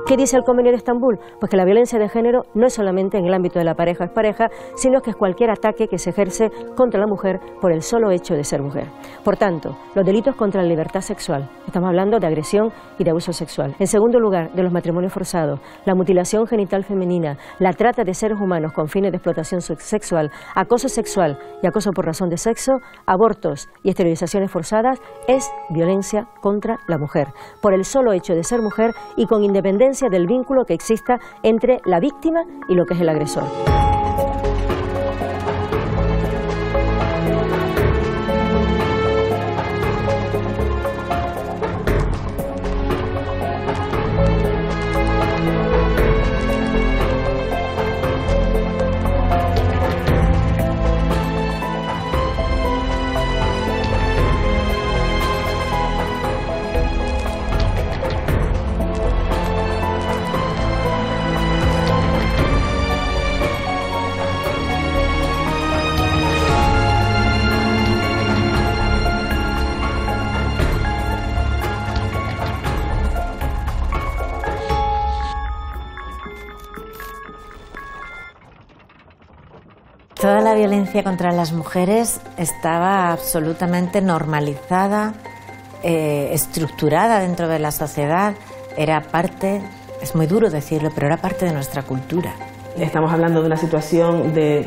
¿Qué dice el Convenio de Estambul? Pues que la violencia de género no es solamente en el ámbito de la pareja o expareja, sino que es cualquier ataque que se ejerce contra la mujer por el solo hecho de ser mujer. Por tanto, los delitos contra la libertad sexual, estamos hablando de agresión y de abuso sexual. En segundo lugar, de los matrimonios forzados, la mutilación genital femenina, la trata de seres humanos con fines de explotación sexual, acoso sexual y acoso por razón de sexo, abortos y esterilizaciones forzadas, es violencia contra la mujer, por el solo hecho de ser mujer y con independencia del vínculo que exista entre la víctima y lo que es el agresor. Toda la violencia contra las mujeres estaba absolutamente normalizada, estructurada dentro de la sociedad, era parte, es muy duro decirlo, pero era parte de nuestra cultura. Estamos hablando de una situación de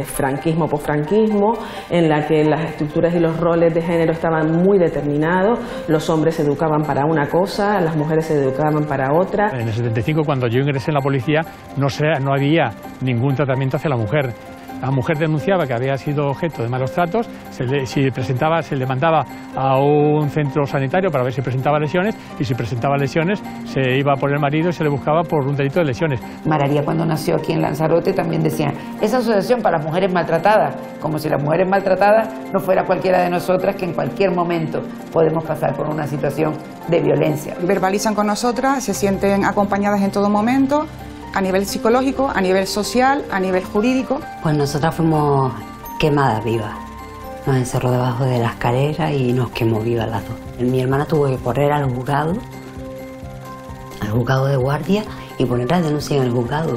franquismo, posfranquismo, en la que las estructuras y los roles de género estaban muy determinados. Los hombres se educaban para una cosa, las mujeres se educaban para otra. En el 75, cuando yo ingresé en la policía, no había ningún tratamiento hacia la mujer. La mujer denunciaba que había sido objeto de malos tratos, se le mandaba a un centro sanitario para ver si presentaba lesiones, y si presentaba lesiones se iba por el marido y se le buscaba por un delito de lesiones. María, cuando nació aquí en Lanzarote, también decía, esa asociación para las mujeres maltratadas, como si las mujeres maltratadas no fuera cualquiera de nosotras, que en cualquier momento podemos pasar por una situación de violencia. Verbalizan con nosotras, se sienten acompañadas en todo momento, a nivel psicológico, a nivel social, a nivel jurídico. Pues nosotras fuimos quemadas vivas. Nos encerró debajo de la escalera y nos quemó vivas las dos. Mi hermana tuvo que correr al juzgado de guardia y poner la denuncia en el juzgado.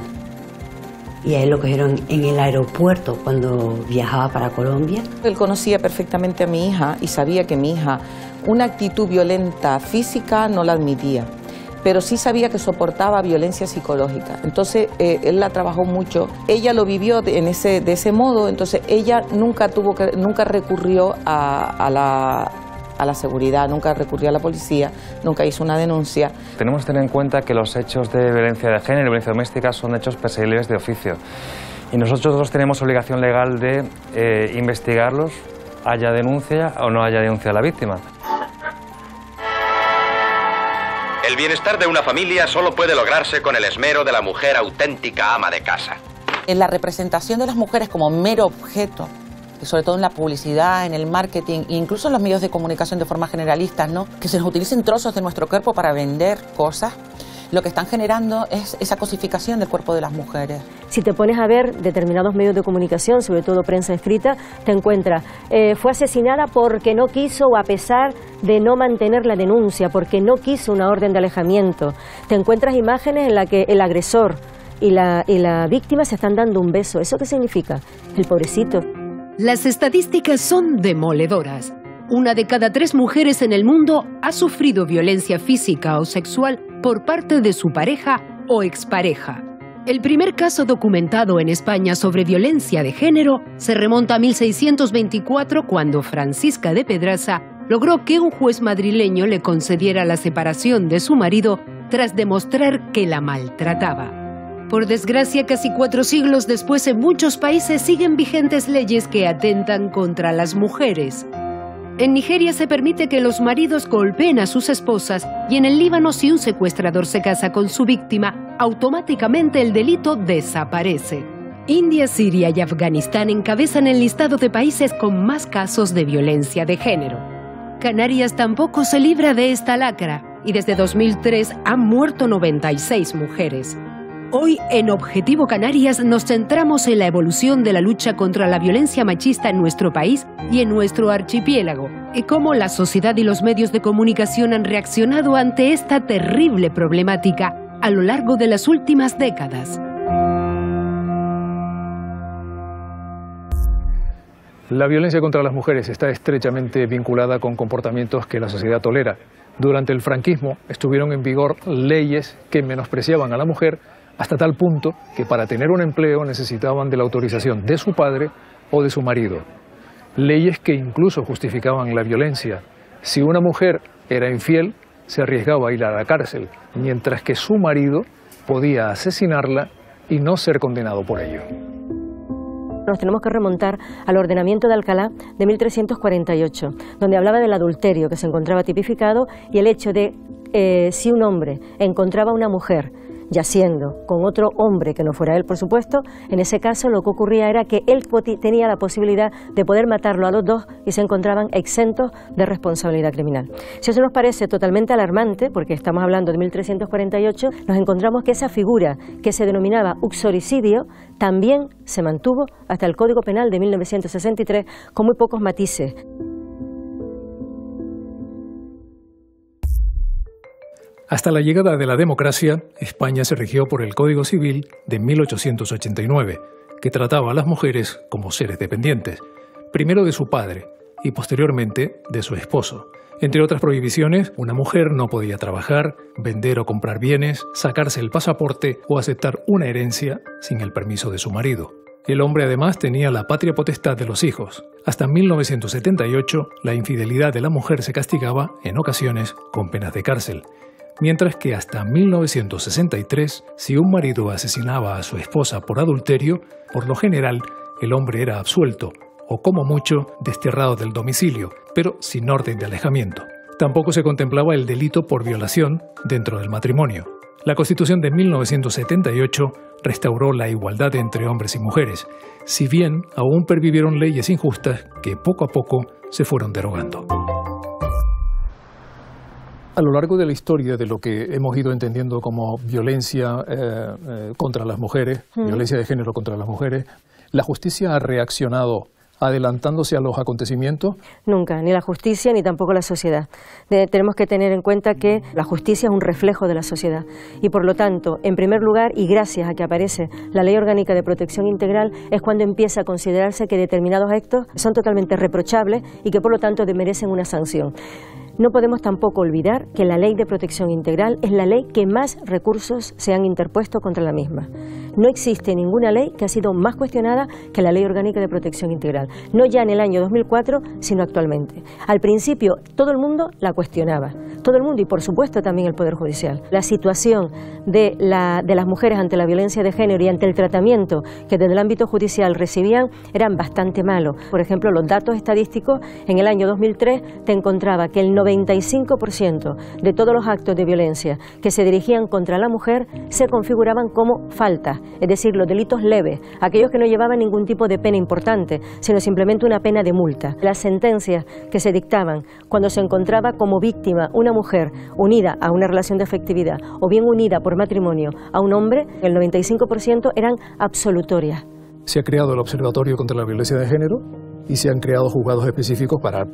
Y a él lo cogieron en el aeropuerto cuando viajaba para Colombia. Él conocía perfectamente a mi hija y sabía que mi hija una actitud violenta física no la admitía, pero sí sabía que soportaba violencia psicológica. Entonces él la trabajó mucho, ella lo vivió de ese modo, entonces ella nunca recurrió a la seguridad, nunca recurrió a la policía, nunca hizo una denuncia. Tenemos que tener en cuenta que los hechos de violencia de género y violencia doméstica son hechos perseguibles de oficio, y nosotros tenemos obligación legal de investigarlos, haya denuncia o no haya denuncia de la víctima. El bienestar de una familia solo puede lograrse con el esmero de la mujer auténtica ama de casa. En la representación de las mujeres como mero objeto, y sobre todo en la publicidad, en el marketing, e incluso en los medios de comunicación de forma generalista, ¿no? Que se nos utilicen trozos de nuestro cuerpo para vender cosas, lo que están generando es esa cosificación del cuerpo de las mujeres. Si te pones a ver determinados medios de comunicación, sobre todo prensa escrita, te encuentras, fue asesinada porque no quiso, o a pesar de no mantener la denuncia, porque no quiso una orden de alejamiento. Te encuentras imágenes en las que el agresor y la víctima se están dando un beso. ¿Eso qué significa? El pobrecito. Las estadísticas son demoledoras. 1 de cada 3 mujeres en el mundo ha sufrido violencia física o sexual por parte de su pareja o expareja. El primer caso documentado en España sobre violencia de género se remonta a 1624, cuando Francisca de Pedraza logró que un juez madrileño le concediera la separación de su marido tras demostrar que la maltrataba. Por desgracia, casi 4 siglos después, en muchos países siguen vigentes leyes que atentan contra las mujeres. En Nigeria se permite que los maridos golpeen a sus esposas, y en el Líbano, si un secuestrador se casa con su víctima, automáticamente el delito desaparece. India, Siria y Afganistán encabezan el listado de países con más casos de violencia de género. Canarias tampoco se libra de esta lacra, y desde 2003 han muerto 96 mujeres. Hoy, en Objetivo Canarias, nos centramos en la evolución de la lucha contra la violencia machista en nuestro país y en nuestro archipiélago, y cómo la sociedad y los medios de comunicación han reaccionado ante esta terrible problemática a lo largo de las últimas décadas. La violencia contra las mujeres está estrechamente vinculada con comportamientos que la sociedad tolera. Durante el franquismo estuvieron en vigor leyes que menospreciaban a la mujer hasta tal punto que para tener un empleo necesitaban de la autorización de su padre o de su marido. Leyes que incluso justificaban la violencia. Si una mujer era infiel, se arriesgaba a ir a la cárcel, mientras que su marido podía asesinarla y no ser condenado por ello. Nos tenemos que remontar al ordenamiento de Alcalá de 1348, donde hablaba del adulterio que se encontraba tipificado y el hecho de si un hombre encontraba a una mujer yaciendo con otro hombre que no fuera él, por supuesto, en ese caso lo que ocurría era que él tenía la posibilidad de poder matarlo a los dos y se encontraban exentos de responsabilidad criminal. Si eso nos parece totalmente alarmante, porque estamos hablando de 1348, nos encontramos que esa figura que se denominaba uxoricidio también se mantuvo hasta el Código Penal de 1963 con muy pocos matices. Hasta la llegada de la democracia, España se rigió por el Código Civil de 1889, que trataba a las mujeres como seres dependientes, primero de su padre y posteriormente de su esposo. Entre otras prohibiciones, una mujer no podía trabajar, vender o comprar bienes, sacarse el pasaporte o aceptar una herencia sin el permiso de su marido. El hombre además tenía la patria potestad de los hijos. Hasta 1978, la infidelidad de la mujer se castigaba, en ocasiones, con penas de cárcel. Mientras que hasta 1963, si un marido asesinaba a su esposa por adulterio, por lo general el hombre era absuelto o como mucho desterrado del domicilio, pero sin orden de alejamiento. Tampoco se contemplaba el delito por violación dentro del matrimonio. La Constitución de 1978 restauró la igualdad entre hombres y mujeres, si bien aún pervivieron leyes injustas que poco a poco se fueron derogando. A lo largo de la historia de lo que hemos ido entendiendo como violencia contra las mujeres, violencia de género contra las mujeres, ¿la justicia ha reaccionado adelantándose a los acontecimientos? Nunca, ni la justicia ni tampoco la sociedad. Tenemos que tener en cuenta que la justicia es un reflejo de la sociedad y por lo tanto, en primer lugar, y gracias a que aparece la Ley Orgánica de Protección Integral, es cuando empieza a considerarse que determinados actos son totalmente reprochables y que por lo tanto merecen una sanción. No podemos tampoco olvidar que la Ley de Protección Integral es la ley que más recursos se han interpuesto contra la misma. No existe ninguna ley que ha sido más cuestionada que la Ley Orgánica de Protección Integral, no ya en el año 2004, sino actualmente. Al principio todo el mundo la cuestionaba, todo el mundo y por supuesto también el Poder Judicial. La situación de las mujeres ante la violencia de género y ante el tratamiento que desde el ámbito judicial recibían eran bastante malos. Por ejemplo, los datos estadísticos, en el año 2003 te encontraba que el 95% de todos los actos de violencia que se dirigían contra la mujer se configuraban como faltas, es decir, los delitos leves, aquellos que no llevaban ningún tipo de pena importante, sino simplemente una pena de multa. Las sentencias que se dictaban cuando se encontraba como víctima una mujer unida a una relación de afectividad o bien unida por matrimonio a un hombre, el 95% eran absolutorias. Se ha creado el Observatorio contra la Violencia de Género y se han creado juzgados específicos para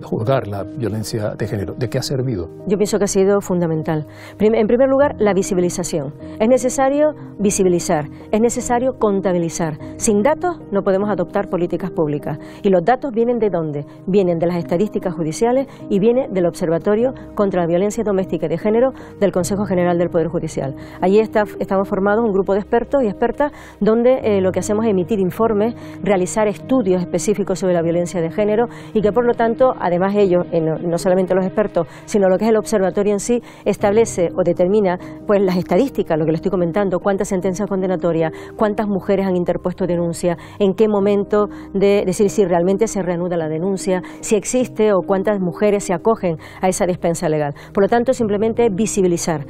juzgar la violencia de género. ¿De qué ha servido? Yo pienso que ha sido fundamental. En primer lugar, la visibilización. Es necesario visibilizar, es necesario contabilizar. Sin datos no podemos adoptar políticas públicas. Y los datos vienen ¿de dónde? Vienen de las estadísticas judiciales y vienen del Observatorio contra la Violencia Doméstica y de Género del Consejo General del Poder Judicial. Allí estamos formados un grupo de expertos y expertas donde lo que hacemos es emitir informes, realizar estudios específicos sobre la violencia de género y que por lo tanto, además ellos, no solamente los expertos, sino lo que es el observatorio en sí, establece o determina pues las estadísticas, lo que le estoy comentando, cuántas sentencias condenatorias, cuántas mujeres han interpuesto denuncia, en qué momento, decir si realmente se reanuda la denuncia, si existe o cuántas mujeres se acogen a esa dispensa legal. Por lo tanto, simplemente visibilizar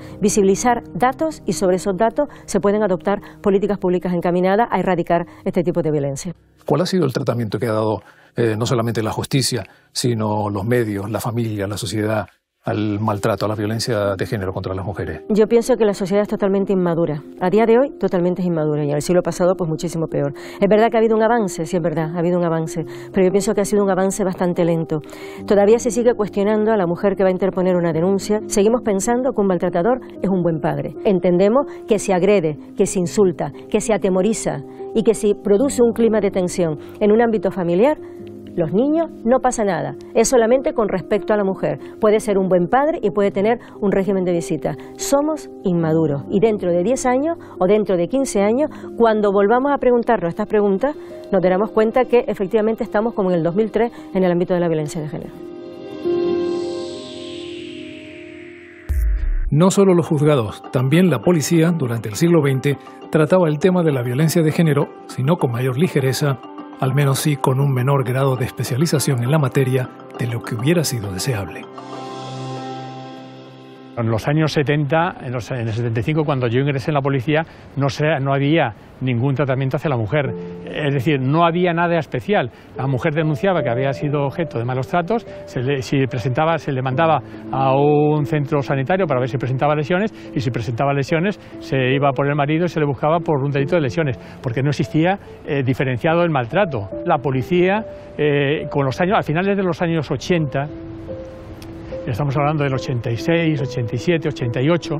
datos y sobre esos datos se pueden adoptar políticas públicas encaminadas a erradicar este tipo de violencia. ¿Cuál ha sido el tratamiento que ha dado no solamente la justicia, sino los medios, la familia, la sociedad al maltrato, a la violencia de género contra las mujeres? Yo pienso que la sociedad es totalmente inmadura. A día de hoy, totalmente inmadura. Y en el siglo pasado, pues muchísimo peor. Es verdad que ha habido un avance, sí es verdad, ha habido un avance. Pero yo pienso que ha sido un avance bastante lento. Todavía se sigue cuestionando a la mujer que va a interponer una denuncia. Seguimos pensando que un maltratador es un buen padre. Entendemos que se agrede, que se insulta, que se atemoriza y que si produce un clima de tensión en un ámbito familiar, los niños no pasa nada, es solamente con respecto a la mujer. Puede ser un buen padre y puede tener un régimen de visitas. Somos inmaduros y dentro de 10 años o dentro de 15 años, cuando volvamos a preguntarnos estas preguntas, nos daremos cuenta que efectivamente estamos como en el 2003 en el ámbito de la violencia de género. No solo los juzgados, también la policía, durante el siglo XX, trataba el tema de la violencia de género, sino con mayor ligereza, al menos sí con un menor grado de especialización en la materia de lo que hubiera sido deseable. En los años 70, en el 75, cuando yo ingresé en la policía, no había ningún tratamiento hacia la mujer. Es decir, no había nada especial. La mujer denunciaba que había sido objeto de malos tratos, se le mandaba a un centro sanitario para ver si presentaba lesiones, y si presentaba lesiones se iba por el marido y se le buscaba por un delito de lesiones, porque no existía diferenciado el maltrato. La policía, con los años, a finales de los años 80, estamos hablando del 86, 87, 88,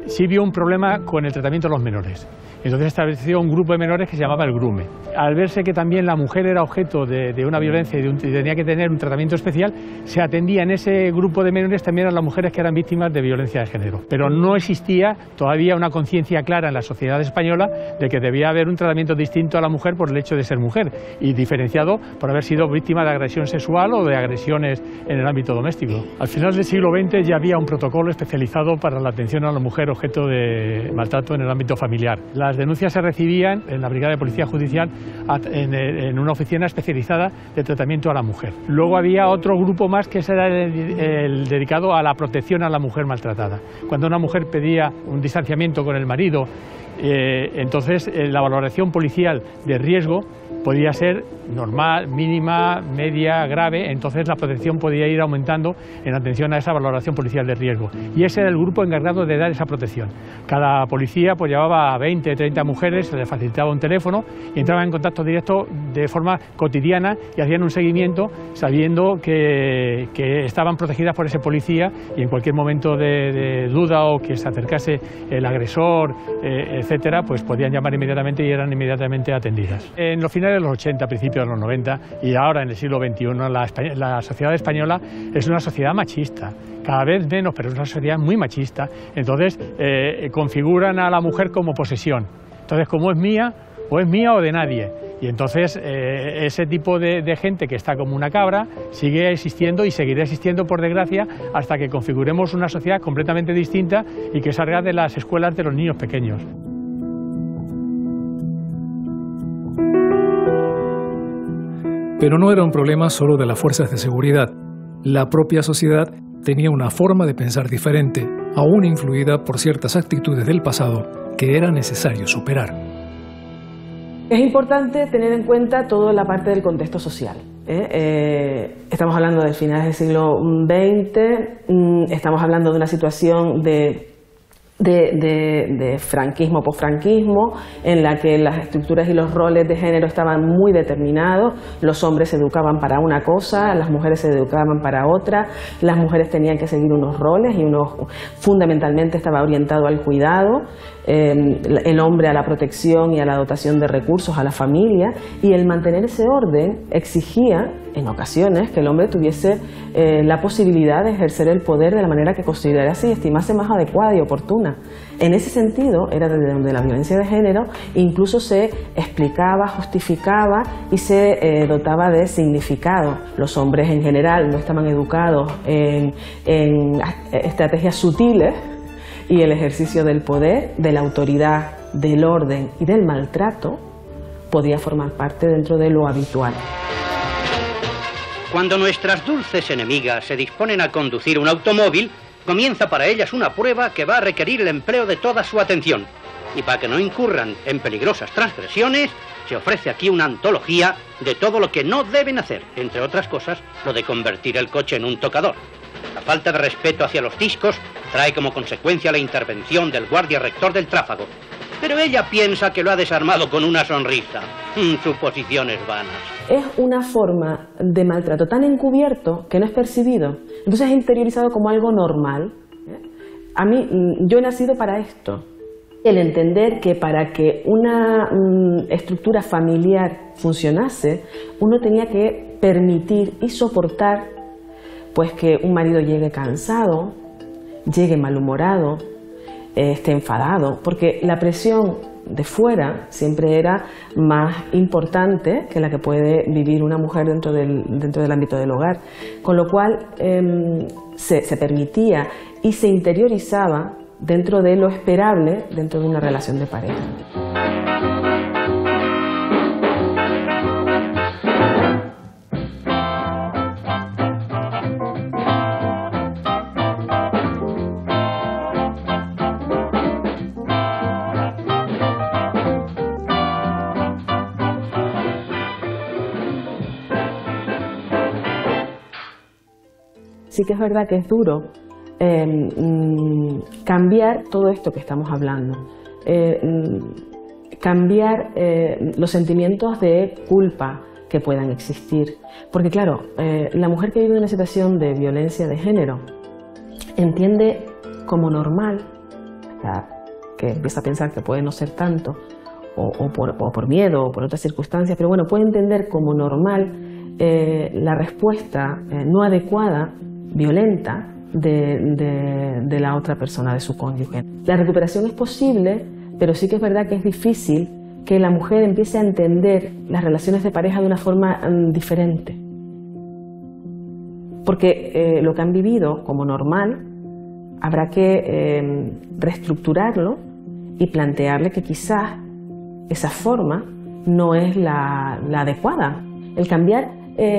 sí vio un problema con el tratamiento de los menores. Entonces estableció un grupo de menores que se llamaba el Grume. Al verse que también la mujer era objeto de una violencia y tenía que tener un tratamiento especial, se atendía en ese grupo de menores también a las mujeres que eran víctimas de violencia de género. Pero no existía todavía una conciencia clara en la sociedad española de que debía haber un tratamiento distinto a la mujer por el hecho de ser mujer y diferenciado por haber sido víctima de agresión sexual o de agresiones en el ámbito doméstico. Al final del siglo XX ya había un protocolo especializado para la atención a la mujer objeto de maltrato en el ámbito familiar. Las denuncias se recibían en la Brigada de Policía Judicial en una oficina especializada de tratamiento a la mujer. Luego había otro grupo más que era el dedicado a la protección a la mujer maltratada. Cuando una mujer pedía un distanciamiento con el marido, entonces la valoración policial de riesgo podía ser normal, mínima, media, grave, entonces la protección podía ir aumentando en atención a esa valoración policial de riesgo. Y ese era el grupo encargado de dar esa protección. Cada policía pues llevaba a 20, 30 mujeres, se les facilitaba un teléfono y entraban en contacto directo de forma cotidiana y hacían un seguimiento sabiendo que estaban protegidas por ese policía y en cualquier momento de duda o que se acercase el agresor, etcétera, pues podían llamar inmediatamente y eran inmediatamente atendidas. En los finales de los 80, principios de los 90 y ahora en el siglo XXI, la sociedad española es una sociedad machista. Cada vez menos, pero es una sociedad muy machista. Entonces, configuran a la mujer como posesión. Entonces, como es mía o de nadie. Y entonces, ese tipo de gente que está como una cabra sigue existiendo y seguirá existiendo, por desgracia, hasta que configuremos una sociedad completamente distinta y que salga de las escuelas de los niños pequeños. Pero no era un problema solo de las fuerzas de seguridad. La propia sociedad tenía una forma de pensar diferente, aún influida por ciertas actitudes del pasado que era necesario superar. Es importante tener en cuenta toda la parte del contexto social. Estamos hablando del final del siglo XX, estamos hablando de una situación de franquismo, posfranquismo, en la que las estructuras y los roles de género estaban muy determinados. Los hombres se educaban para una cosa, las mujeres se educaban para otra, las mujeres tenían que seguir unos roles y fundamentalmente estaba orientado al cuidado, el hombre a la protección y a la dotación de recursos a la familia, y el mantener ese orden exigía en ocasiones que el hombre tuviese la posibilidad de ejercer el poder de la manera que considerase y estimase más adecuada y oportuna. En ese sentido era desde donde la violencia de género incluso se explicaba, justificaba y se dotaba de significado. Los hombres en general no estaban educados en estrategias sutiles y el ejercicio del poder, de la autoridad, del orden y del maltrato podía formar parte dentro de lo habitual. Cuando nuestras dulces enemigas se disponen a conducir un automóvil, comienza para ellas una prueba que va a requerir el empleo de toda su atención. Y para que no incurran en peligrosas transgresiones, se ofrece aquí una antología de todo lo que no deben hacer, entre otras cosas, lo de convertir el coche en un tocador. La falta de respeto hacia los discos trae como consecuencia la intervención del guardia rector del tráfago. Pero ella piensa que lo ha desarmado con una sonrisa. Suposiciones vanas. Es una forma de maltrato tan encubierto que no es percibido. Entonces es interiorizado como algo normal. A mí, yo he nacido para esto. El entender que para que una estructura familiar funcionase, uno tenía que permitir y soportar pues que un marido llegue cansado, llegue malhumorado, esté enfadado, porque la presión de fuera siempre era más importante que la que puede vivir una mujer dentro del ámbito del hogar, con lo cual se permitía y se interiorizaba dentro de lo esperable dentro de una relación de pareja. Sí que es verdad que es duro cambiar todo esto que estamos hablando, cambiar los sentimientos de culpa que puedan existir. Porque claro, la mujer que vive una situación de violencia de género entiende como normal, que empieza a pensar que puede no ser tanto, o por miedo o por otras circunstancias, pero bueno, puede entender como normal la respuesta no adecuada, violenta, de la otra persona, de su cónyuge. La recuperación es posible, pero sí que es verdad que es difícil que la mujer empiece a entender las relaciones de pareja de una forma diferente. Porque lo que han vivido como normal, habrá que reestructurarlo y plantearle que quizás esa forma no es la adecuada. El cambiar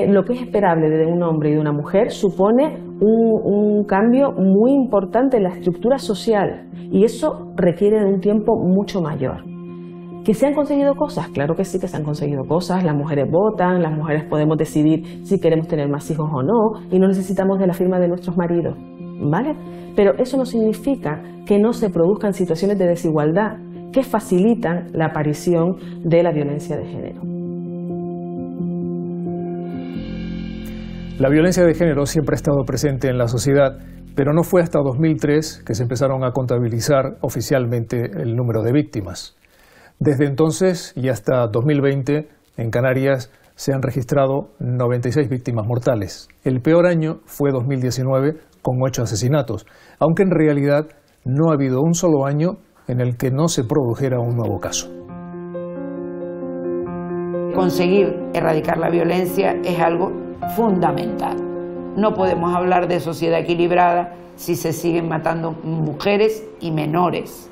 lo que es esperable de un hombre y de una mujer supone un cambio muy importante en la estructura social, y eso requiere de un tiempo mucho mayor. ¿Que se han conseguido cosas? Claro que sí que se han conseguido cosas. Las mujeres votan, las mujeres podemos decidir si queremos tener más hijos o no, y no necesitamos de la firma de nuestros maridos, ¿vale? Pero eso no significa que no se produzcan situaciones de desigualdad que facilitan la aparición de la violencia de género. La violencia de género siempre ha estado presente en la sociedad, pero no fue hasta 2003 que se empezaron a contabilizar oficialmente el número de víctimas. Desde entonces y hasta 2020, en Canarias se han registrado 96 víctimas mortales. El peor año fue 2019, con 8 asesinatos, aunque en realidad no ha habido un solo año en el que no se produjera un nuevo caso. Conseguir erradicar la violencia es algo fundamental. No podemos hablar de sociedad equilibrada si se siguen matando mujeres y menores.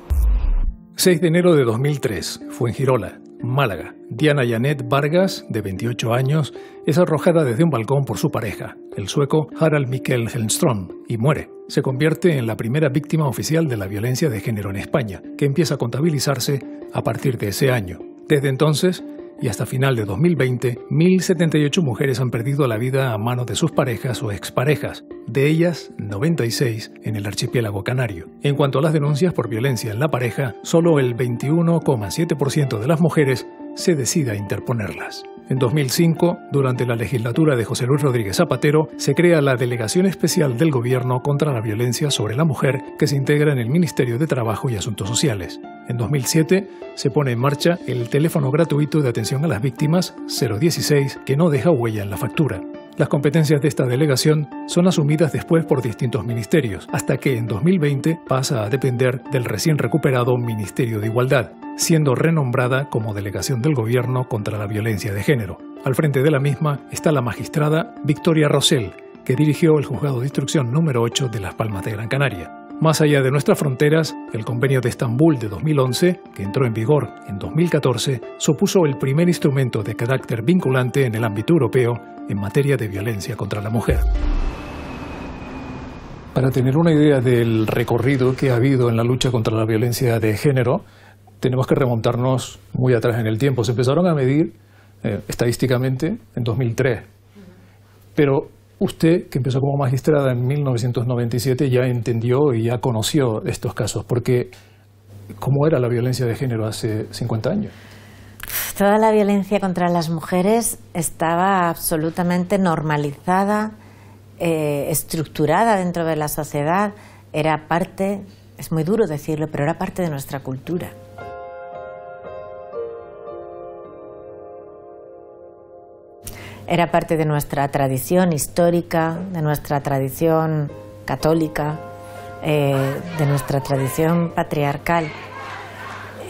6 de enero de 2003, Fuengirola, Málaga. Diana Janet Vargas, de 28 años, es arrojada desde un balcón por su pareja, el sueco Harald Mikkel Hellström, y muere. Se convierte en la primera víctima oficial de la violencia de género en España, que empieza a contabilizarse a partir de ese año. Desde entonces, y hasta final de 2020, 1.078 mujeres han perdido la vida a manos de sus parejas o exparejas, de ellas 96 en el archipiélago canario. En cuanto a las denuncias por violencia en la pareja, solo el 21,7% de las mujeres se decide a interponerlas. En 2005, durante la legislatura de José Luis Rodríguez Zapatero, se crea la Delegación Especial del Gobierno contra la Violencia sobre la Mujer, que se integra en el Ministerio de Trabajo y Asuntos Sociales. En 2007, se pone en marcha el teléfono gratuito de atención a las víctimas 016, que no deja huella en la factura. Las competencias de esta delegación son asumidas después por distintos ministerios, hasta que en 2020 pasa a depender del recién recuperado Ministerio de Igualdad, siendo renombrada como Delegación del Gobierno contra la Violencia de Género. Al frente de la misma está la magistrada Victoria Rosell, que dirigió el Juzgado de Instrucción número 8 de Las Palmas de Gran Canaria. Más allá de nuestras fronteras, el Convenio de Estambul de 2011, que entró en vigor en 2014, supuso el primer instrumento de carácter vinculante en el ámbito europeo en materia de violencia contra la mujer. Para tener una idea del recorrido que ha habido en la lucha contra la violencia de género, tenemos que remontarnos muy atrás en el tiempo. Se empezaron a medir estadísticamente en 2003, pero Usted, que empezó como magistrada en 1997, ya entendió y ya conoció estos casos, porque ¿cómo era la violencia de género hace 50 años? Toda la violencia contra las mujeres estaba absolutamente normalizada, estructurada dentro de la sociedad, era parte, es muy duro decirlo, pero era parte de nuestra cultura. Era parte de nuestra tradición histórica, de nuestra tradición católica, de nuestra tradición patriarcal.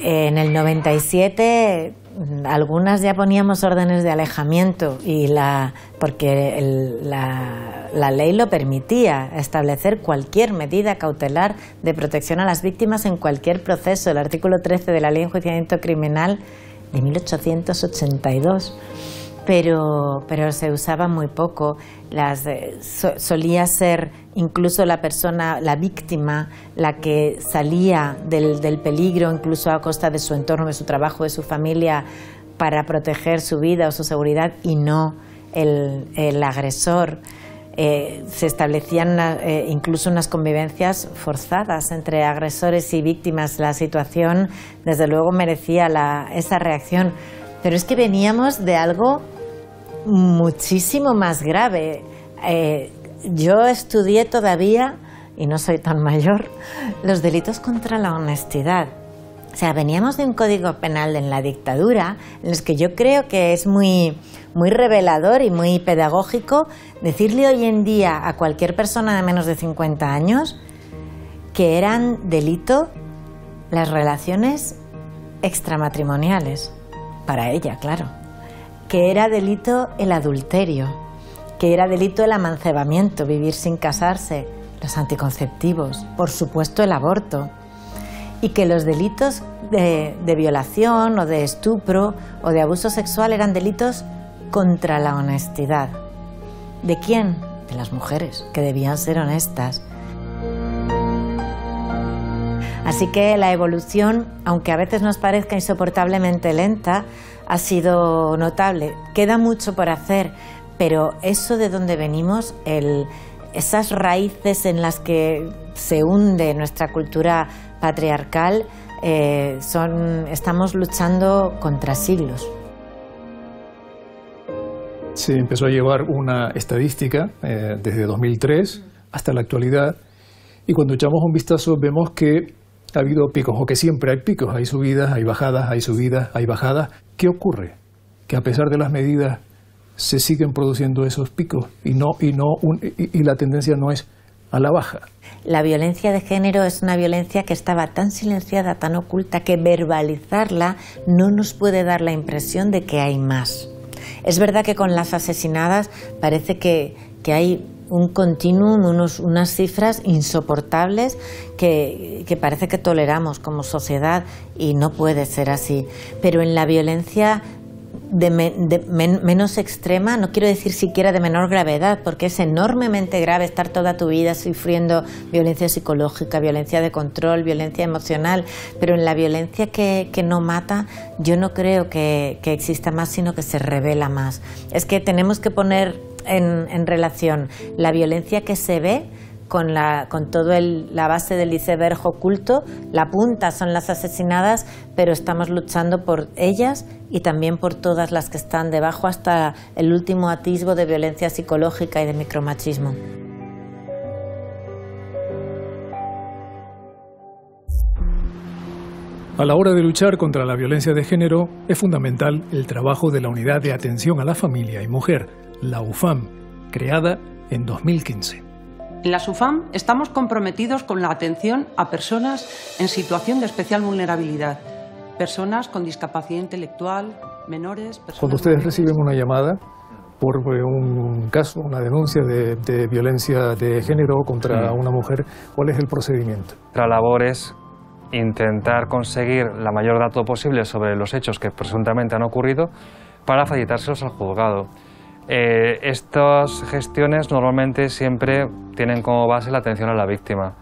En el 97 algunas ya poníamos órdenes de alejamiento porque la ley lo permitía, establecer cualquier medida cautelar de protección a las víctimas en cualquier proceso. El artículo 13 de la Ley de Enjuiciamiento Criminal de 1882. Pero se usaba muy poco. Solía ser incluso la persona, la víctima, la que salía del peligro, incluso a costa de su entorno, de su trabajo, de su familia, para proteger su vida o su seguridad, y no el agresor. Se establecían incluso unas convivencias forzadas entre agresores y víctimas. La situación, desde luego, merecía esa reacción. Pero es que veníamos de algo muchísimo más grave. Yo estudié todavía, y no soy tan mayor, los delitos contra la honestidad. O sea, veníamos de un código penal en la dictadura, en los que yo creo que es muy revelador y muy pedagógico decirle hoy en día a cualquier persona de menos de 50 años que eran delito las relaciones extramatrimoniales, para ella, claro, que era delito el adulterio, que era delito el amancebamiento, vivir sin casarse, los anticonceptivos, por supuesto el aborto, y que los delitos de violación o de estupro o de abuso sexual eran delitos contra la honestidad. ¿De quién? De las mujeres, que debían ser honestas. Así que la evolución, aunque a veces nos parezca insoportablemente lenta, ha sido notable. Queda mucho por hacer, pero eso de donde venimos, esas raíces en las que se hunde nuestra cultura patriarcal, estamos luchando contra siglos. Se empezó a llevar una estadística desde 2003 hasta la actualidad, y cuando echamos un vistazo vemos que ha habido picos, o que siempre hay picos, hay subidas, hay bajadas, hay subidas, hay bajadas. ¿Qué ocurre? Que a pesar de las medidas se siguen produciendo esos picos y la tendencia no es a la baja. La violencia de género es una violencia que estaba tan silenciada, tan oculta, que verbalizarla no nos puede dar la impresión de que hay más. Es verdad que con las asesinadas parece que hay un continuum, unas cifras insoportables que parece que toleramos como sociedad, y no puede ser así. Pero en la violencia menos extrema, no quiero decir siquiera de menor gravedad, porque es enormemente grave estar toda tu vida sufriendo violencia psicológica, violencia de control, violencia emocional, pero en la violencia que no mata, yo no creo que exista más, sino que se revela más. Es que tenemos que poner en relación la violencia que se ve con toda la base del iceberg oculto. La punta son las asesinadas, pero estamos luchando por ellas y también por todas las que están debajo, hasta el último atisbo de violencia psicológica y de micromachismo. A la hora de luchar contra la violencia de género, es fundamental el trabajo de la Unidad de Atención a la Familia y Mujer, la UFAM, creada en 2015. En la UFAM estamos comprometidos con la atención a personas en situación de especial vulnerabilidad, personas con discapacidad intelectual, menores... Cuando ustedes reciben una llamada por un caso, una denuncia de violencia de género contra una mujer, ¿cuál es el procedimiento? La labor es intentar conseguir la mayor dato posible sobre los hechos que presuntamente han ocurrido para facilitárselos al juzgado. Estas gestiones normalmente siempre tienen como base la atención a la víctima.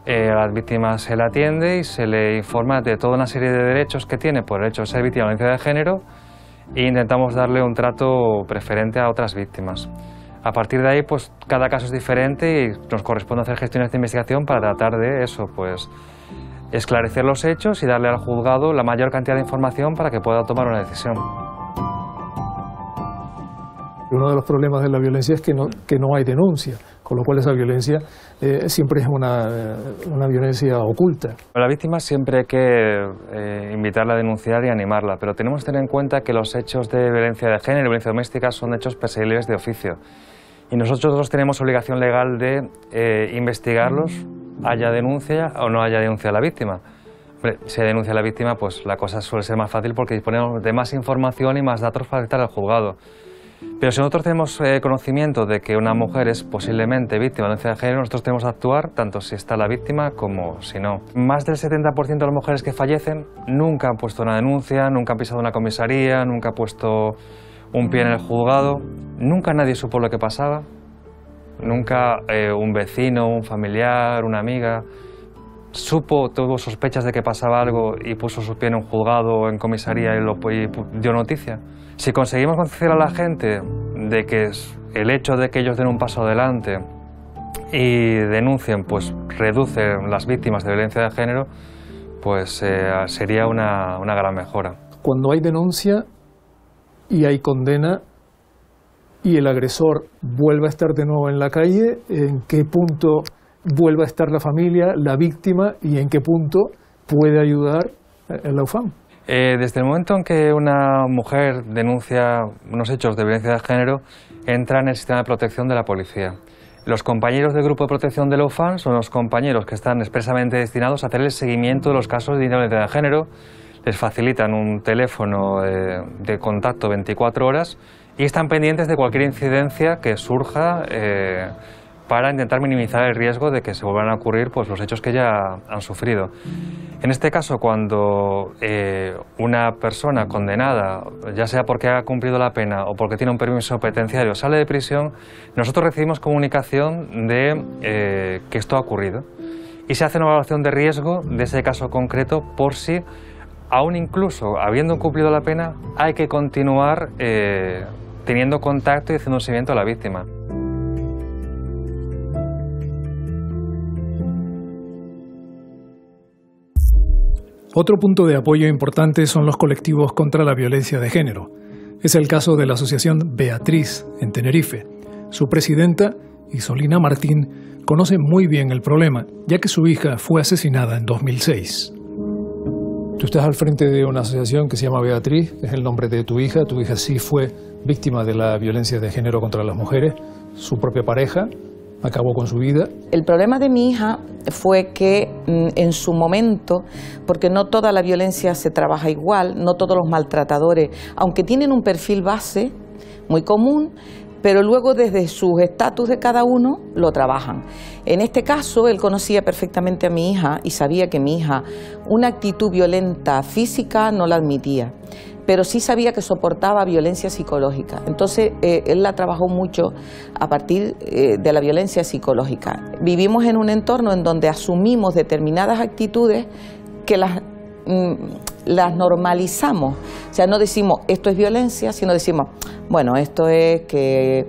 A la víctima se le atiende y se le informa de toda una serie de derechos que tiene por el hecho de ser víctima de violencia de género, e intentamos darle un trato preferente a otras víctimas. A partir de ahí, pues cada caso es diferente y nos corresponde hacer gestiones de investigación para tratar de eso, pues esclarecer los hechos y darle al juzgado la mayor cantidad de información para que pueda tomar una decisión. Uno de los problemas de la violencia es que no hay denuncia, con lo cual esa violencia siempre es una violencia oculta. A la víctima siempre hay que invitarla a denunciar y animarla, pero tenemos que tener en cuenta que los hechos de violencia de género y violencia doméstica son hechos perseguibles de oficio. Y nosotros tenemos obligación legal de investigarlos, haya denuncia o no haya denuncia a la víctima. Hombre, si hay denuncia a la víctima, pues la cosa suele ser más fácil porque disponemos de más información y más datos para dictar al juzgado. Pero si nosotros tenemos conocimiento de que una mujer es posiblemente víctima de violencia de género, nosotros tenemos que actuar tanto si está la víctima como si no. Más del 70% de las mujeres que fallecen nunca han puesto una denuncia, nunca han pisado una comisaría, nunca han puesto un pie en el juzgado, nunca nadie supo lo que pasaba, nunca un vecino, un familiar, una amiga tuvo sospechas de que pasaba algo y puso su pie en un juzgado o en comisaría y dio noticia. Si conseguimos concienciar a la gente de que el hecho de que ellos den un paso adelante y denuncien, pues reduce las víctimas de violencia de género, pues sería una gran mejora. Cuando hay denuncia y hay condena y el agresor vuelve a estar de nuevo en la calle, ¿en qué punto vuelve a estar la familia, la víctima, y en qué punto puede ayudar la UFAM? Desde el momento en que una mujer denuncia unos hechos de violencia de género, entra en el sistema de protección de la policía. Los compañeros del grupo de protección de la UFAM son los compañeros que están expresamente destinados a hacer el seguimiento de los casos de violencia de género. Les facilitan un teléfono de contacto 24 horas y están pendientes de cualquier incidencia que surja para intentar minimizar el riesgo de que se vuelvan a ocurrir pues, los hechos que ya han sufrido. En este caso, cuando una persona condenada, ya sea porque ha cumplido la pena o porque tiene un permiso penitenciario, sale de prisión, nosotros recibimos comunicación de que esto ha ocurrido y se hace una evaluación de riesgo de ese caso concreto por si, aún incluso habiendo cumplido la pena, hay que continuar teniendo contacto y haciendo un seguimiento a la víctima. Otro punto de apoyo importante son los colectivos contra la violencia de género. Es el caso de la asociación Beatriz, en Tenerife. Su presidenta, Isolina Martín, conoce muy bien el problema, ya que su hija fue asesinada en 2006. Tú estás al frente de una asociación que se llama Beatriz, es el nombre de tu hija. Tu hija sí fue víctima de la violencia de género contra las mujeres. Su propia pareja acabó con su vida. El problema de mi hija fue que en su momento, porque no toda la violencia se trabaja igual, no todos los maltratadores, aunque tienen un perfil base muy común, pero luego desde sus estatus de cada uno lo trabajan. En este caso, él conocía perfectamente a mi hija y sabía que mi hija una actitud violenta física no la admitía, pero sí sabía que soportaba violencia psicológica. Entonces, él la trabajó mucho a partir de la violencia psicológica. Vivimos en un entorno en donde asumimos determinadas actitudes que las normalizamos. O sea, no decimos esto es violencia, sino decimos, bueno, esto es que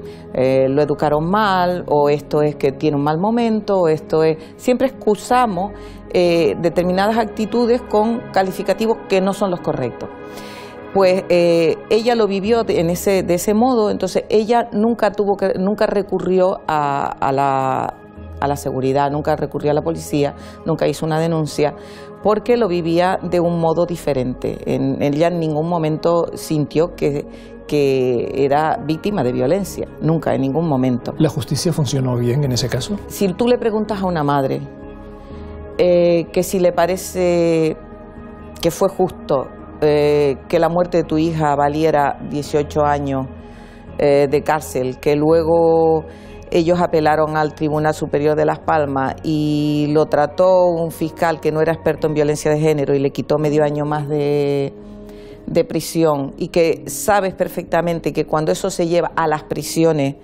lo educaron mal, o esto es que tiene un mal momento, o esto es... Siempre excusamos determinadas actitudes con calificativos que no son los correctos. Pues ella lo vivió de ese modo, entonces ella nunca recurrió a la seguridad, nunca recurrió a la policía, nunca hizo una denuncia, porque lo vivía de un modo diferente. Ella en ningún momento sintió que era víctima de violencia, nunca, en ningún momento. ¿La justicia funcionó bien en ese caso? Si tú le preguntas a una madre que si le parece que fue justo que la muerte de tu hija valiera 18 años de cárcel, que luego ellos apelaron al Tribunal Superior de Las Palmas y lo trató un fiscal que no era experto en violencia de género y le quitó medio año más de prisión, y que sabes perfectamente que cuando eso se lleva a las prisiones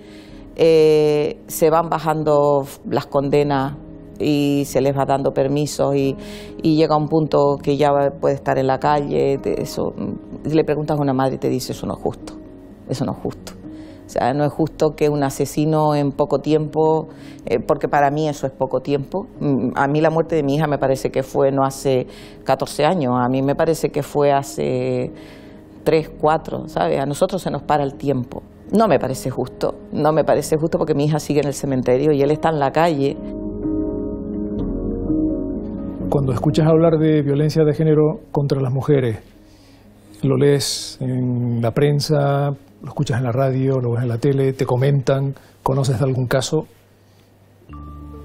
se van bajando las condenas y se les va dando permisos y llega un punto que ya puede estar en la calle. Le preguntas a una madre y te dice eso no es justo, eso no es justo. O sea, no es justo que un asesino en poco tiempo, porque para mí eso es poco tiempo. A mí la muerte de mi hija me parece que fue no hace 14 años, a mí me parece que fue hace 3, 4, ¿sabes? A nosotros se nos para el tiempo. No me parece justo, no me parece justo porque mi hija sigue en el cementerio y él está en la calle. Cuando escuchas hablar de violencia de género contra las mujeres, lo lees en la prensa, lo escuchas en la radio, lo ves en la tele, te comentan, conoces de algún caso.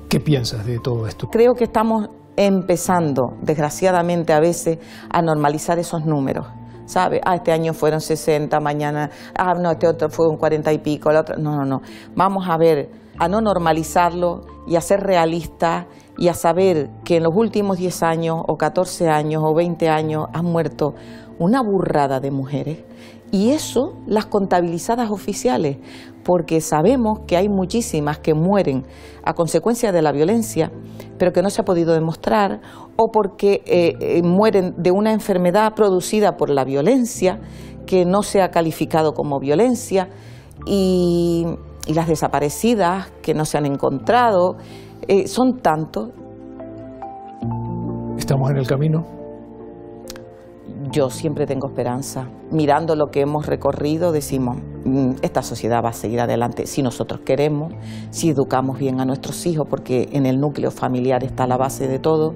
¿Qué piensas de todo esto? Creo que estamos empezando, desgraciadamente a veces, a normalizar esos números. ¿Sabe? Este año fueron 60, mañana, no, este otro fue un 40 y pico, el otro, no. Vamos a ver, a no normalizarlo y a ser realistas y a saber que en los últimos 10 años o 14 años o 20 años han muerto una burrada de mujeres. Y eso, las contabilizadas oficiales, porque sabemos que hay muchísimas que mueren a consecuencia de la violencia, pero que no se ha podido demostrar, o porque mueren de una enfermedad producida por la violencia, que no se ha calificado como violencia, y las desaparecidas que no se han encontrado, son tantos. ¿Estamos en el camino? Yo siempre tengo esperanza. Mirando lo que hemos recorrido, decimos, esta sociedad va a seguir adelante si nosotros queremos, si educamos bien a nuestros hijos, porque en el núcleo familiar está la base de todo.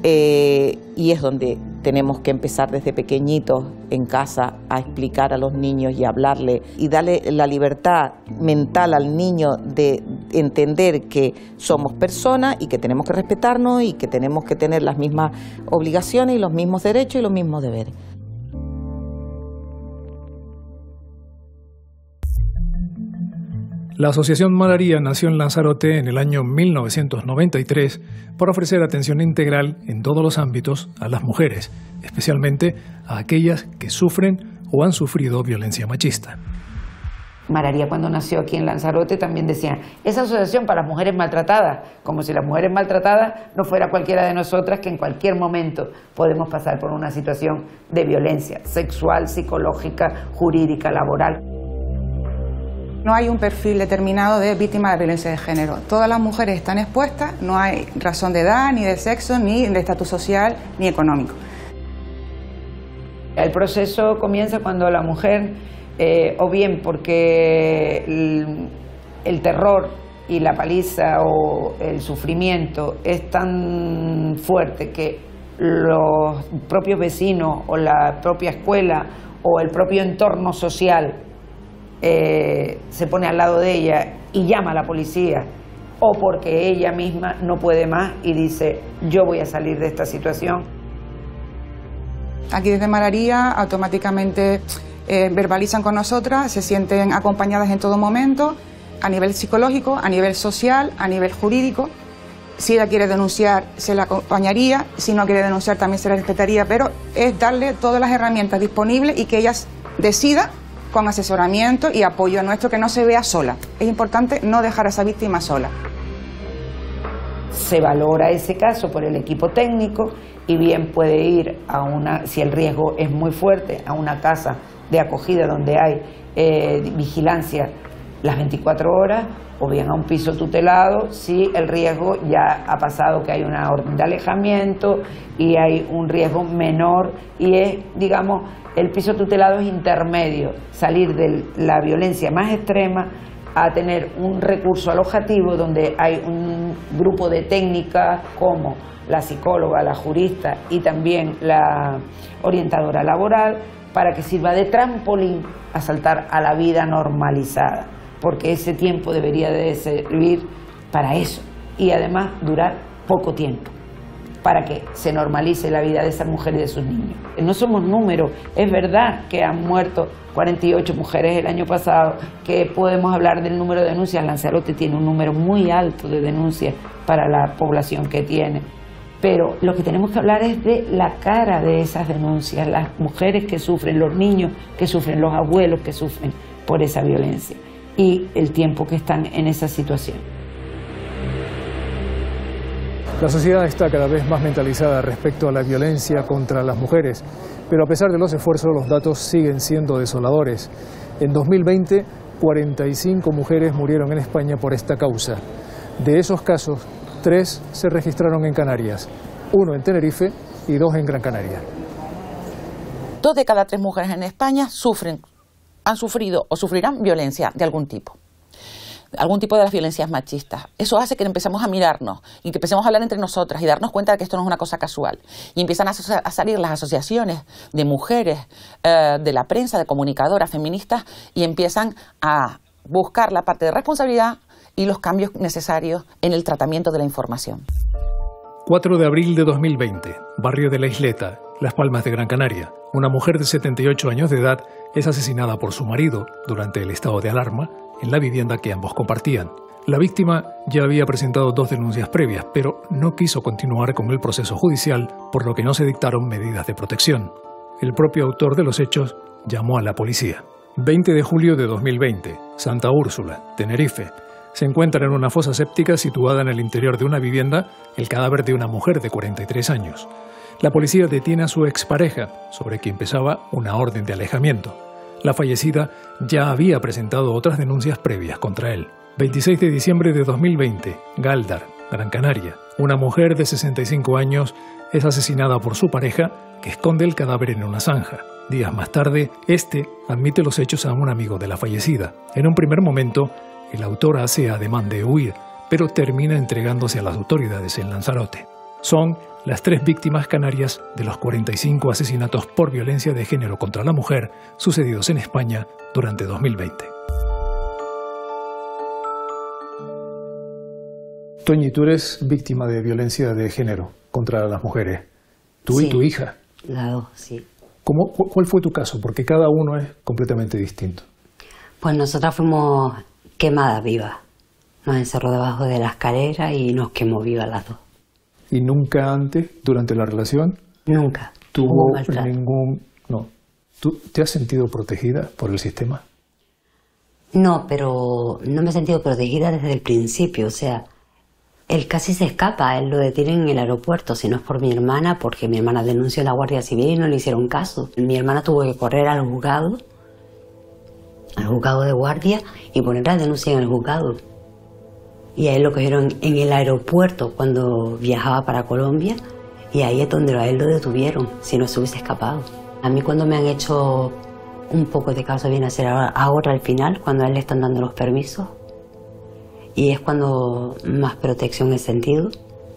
Y es donde tenemos que empezar desde pequeñitos en casa a explicar a los niños y hablarle y darle la libertad mental al niño de entender que somos personas y que tenemos que respetarnos y que tenemos que tener las mismas obligaciones y los mismos derechos y los mismos deberes. La Asociación Malaria nació en Lanzarote en el año 1993 para ofrecer atención integral en todos los ámbitos a las mujeres, especialmente a aquellas que sufren o han sufrido violencia machista. Malaria, cuando nació aquí en Lanzarote, también decía, esa asociación para las mujeres maltratadas, como si las mujeres maltratadas no fuera cualquiera de nosotras que en cualquier momento podemos pasar por una situación de violencia sexual, psicológica, jurídica, laboral. No hay un perfil determinado de víctima de violencia de género. Todas las mujeres están expuestas, no hay razón de edad, ni de sexo, ni de estatus social, ni económico. El proceso comienza cuando la mujer, o bien porque el terror y la paliza o el sufrimiento es tan fuerte que los propios vecinos o la propia escuela o el propio entorno social se pone al lado de ella y llama a la policía, o porque ella misma no puede más y dice, yo voy a salir de esta situación. Aquí desde Malaria automáticamente verbalizan con nosotras, se sienten acompañadas en todo momento, a nivel psicológico, a nivel social, a nivel jurídico. Si ella quiere denunciar, se la acompañaría, si no quiere denunciar, también se la respetaría, pero es darle todas las herramientas disponibles y que ella decida con asesoramiento y apoyo nuestro, que no se vea sola. Es importante no dejar a esa víctima sola. Se valora ese caso por el equipo técnico y bien puede ir a una, si el riesgo es muy fuerte, a una casa de acogida donde hay vigilancia las 24 horas, o bien a un piso tutelado si el riesgo ya ha pasado, que hay una orden de alejamiento y hay un riesgo menor y es, digamos, el piso tutelado es intermedio, salir de la violencia más extrema a tener un recurso alojativo donde hay un grupo de técnicas como la psicóloga, la jurista y también la orientadora laboral para que sirva de trampolín a saltar a la vida normalizada, porque ese tiempo debería de servir para eso y además durar poco tiempo, para que se normalice la vida de esa mujer y de sus niños. No somos números, es verdad que han muerto 48 mujeres el año pasado, que podemos hablar del número de denuncias. Lanzarote tiene un número muy alto de denuncias para la población que tiene, pero lo que tenemos que hablar es de la cara de esas denuncias, las mujeres que sufren, los niños que sufren, los abuelos que sufren por esa violencia y el tiempo que están en esa situación. La sociedad está cada vez más mentalizada respecto a la violencia contra las mujeres, pero a pesar de los esfuerzos, los datos siguen siendo desoladores. En 2020 45 mujeres murieron en España por esta causa. De esos casos, 3 se registraron en Canarias, 1 en Tenerife y 2 en Gran Canaria. 2 de cada 3 mujeres en España han sufrido o sufrirán violencia de algún tipo de las violencias machistas. Eso hace que empecemos a mirarnos y que empecemos a hablar entre nosotras y darnos cuenta de que esto no es una cosa casual. Y empiezan a salir las asociaciones de mujeres, de la prensa, de comunicadoras feministas, y empiezan a buscar la parte de responsabilidad y los cambios necesarios en el tratamiento de la información. 4 de abril de 2020, barrio de La Isleta, Las Palmas de Gran Canaria. Una mujer de 78 años de edad es asesinada por su marido durante el estado de alarma en la vivienda que ambos compartían. La víctima ya había presentado 2 denuncias previas, pero no quiso continuar con el proceso judicial, por lo que no se dictaron medidas de protección. El propio autor de los hechos llamó a la policía. 20 de julio de 2020, Santa Úrsula, Tenerife. Se encuentra en una fosa séptica situada en el interior de una vivienda el cadáver de una mujer de 43 años. La policía detiene a su expareja, sobre quien pesaba una orden de alejamiento. La fallecida ya había presentado otras denuncias previas contra él. 26 de diciembre de 2020, Gáldar, Gran Canaria. Una mujer de 65 años es asesinada por su pareja, que esconde el cadáver en una zanja. Días más tarde, este admite los hechos a un amigo de la fallecida. En un primer momento, el autor hace ademán de huir, pero termina entregándose a las autoridades en Lanzarote. Son las 3 víctimas canarias de los 45 asesinatos por violencia de género contra la mujer sucedidos en España durante 2020. Toñi, tú eres víctima de violencia de género contra las mujeres. Tú Sí, y tu hija. las 2, sí. ¿Cuál fue tu caso? Porque cada uno es completamente distinto. Pues nosotras fuimos quemadas vivas. Nos encerró debajo de la escalera y nos quemó vivas las 2. ¿Y nunca antes, durante la relación? Nunca. ¿Tuvo Hubo maltrato. No. ¿Tú te has sentido protegida por el sistema? No, pero no me he sentido protegida desde el principio. O sea, él casi se escapa, él lo detienen en el aeropuerto. Si no es por mi hermana, porque mi hermana denunció a la Guardia Civil y no le hicieron caso. Mi hermana tuvo que correr al juzgado de guardia, y poner la denuncia en el juzgado. Y a él lo cogieron en el aeropuerto cuando viajaba para Colombia, y ahí es donde a él lo detuvieron, si no se hubiese escapado. A mí cuando me han hecho un poco de caso viene a ser ahora al final, cuando a él le están dando los permisos, y es cuando más protección he sentido,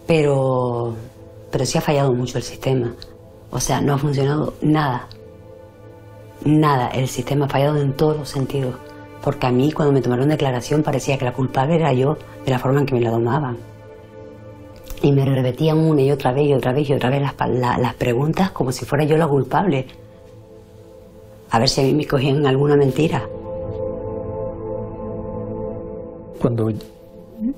pero sí ha fallado mucho el sistema. O sea, no ha funcionado nada. Nada, el sistema ha fallado en todos los sentidos. Porque a mí, cuando me tomaron declaración, parecía que la culpable era yo, de la forma en que me la tomaban. Y me repetían una y otra vez y otra vez y otra vez las preguntas como si fuera yo la culpable. A ver si a mí me cogían alguna mentira. Cuando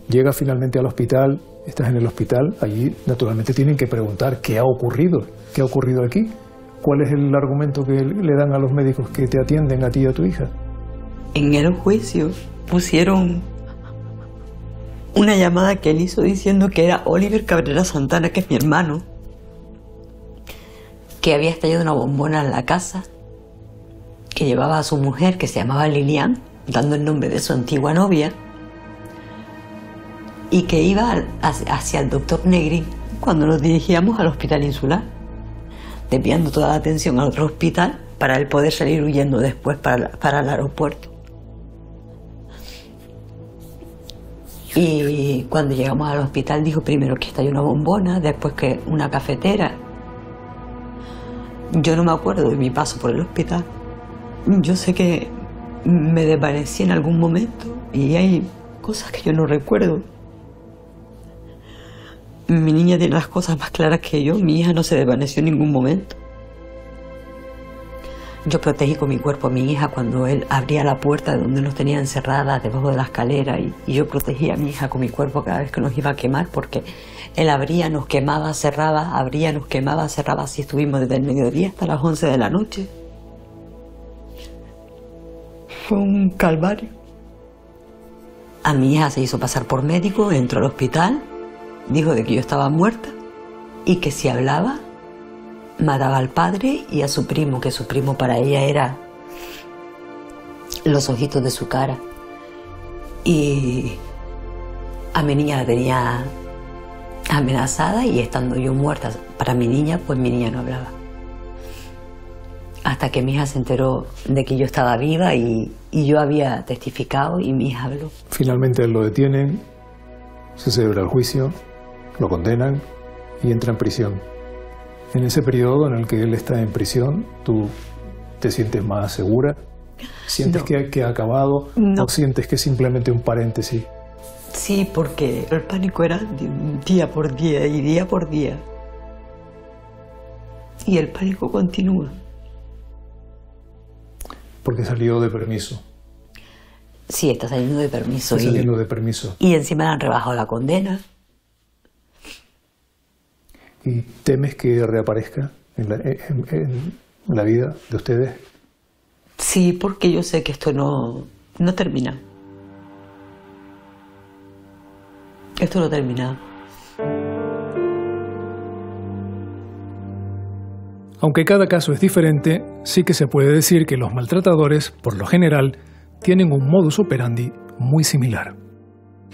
llegas finalmente al hospital, estás en el hospital, allí naturalmente tienen que preguntar qué ha ocurrido aquí. ¿Cuál es el argumento que le dan a los médicos que te atienden a ti y a tu hija? En el juicio pusieron una llamada que él hizo diciendo que era Oliver Cabrera Santana, que es mi hermano, que había estallado una bombona en la casa, que llevaba a su mujer, que se llamaba Lilian, dando el nombre de su antigua novia, y que iba hacia el doctor Negri cuando nos dirigíamos al hospital insular, desviando toda la atención al otro hospital para él poder salir huyendo después para el aeropuerto. Y cuando llegamos al hospital dijo primero que estalló una bombona, después que una cafetera. Yo no me acuerdo de mi paso por el hospital. Yo sé que me desvanecí en algún momento y hay cosas que yo no recuerdo. Mi niña tiene las cosas más claras que yo, mi hija no se desvaneció en ningún momento. Yo protegí con mi cuerpo a mi hija cuando él abría la puerta de donde nos tenía encerradas debajo de la escalera, y yo protegí a mi hija con mi cuerpo cada vez que nos iba a quemar, porque él abría, nos quemaba, cerraba, abría, nos quemaba, cerraba. Así estuvimos desde el mediodía hasta las 11 de la noche. Fue un calvario. A mi hija se hizo pasar por médico, entró al hospital, dijo de que yo estaba muerta y que si hablaba mataba al padre y a su primo, que su primo para ella era los ojitos de su cara. Y a mi niña la tenía amenazada, y estando yo muerta para mi niña, pues mi niña no hablaba. Hasta que mi hija se enteró de que yo estaba viva y yo había testificado, y mi hija habló. Finalmente lo detienen, se celebra el juicio, lo condenan y entra en prisión. En ese periodo en el que él está en prisión, ¿tú te sientes más segura? ¿Sientes que ha acabado? No. ¿O sientes que es simplemente un paréntesis? Sí, porque el pánico era día por día y día por día. Y el pánico continúa. Porque salió de permiso. Sí, está saliendo de permiso. Está saliendo de permiso. Y encima le han rebajado la condena. ¿Y temes que reaparezca en la vida de ustedes? Sí, porque yo sé que esto no termina. Esto no termina. Aunque cada caso es diferente, sí que se puede decir que los maltratadores, por lo general, tienen un modus operandi muy similar.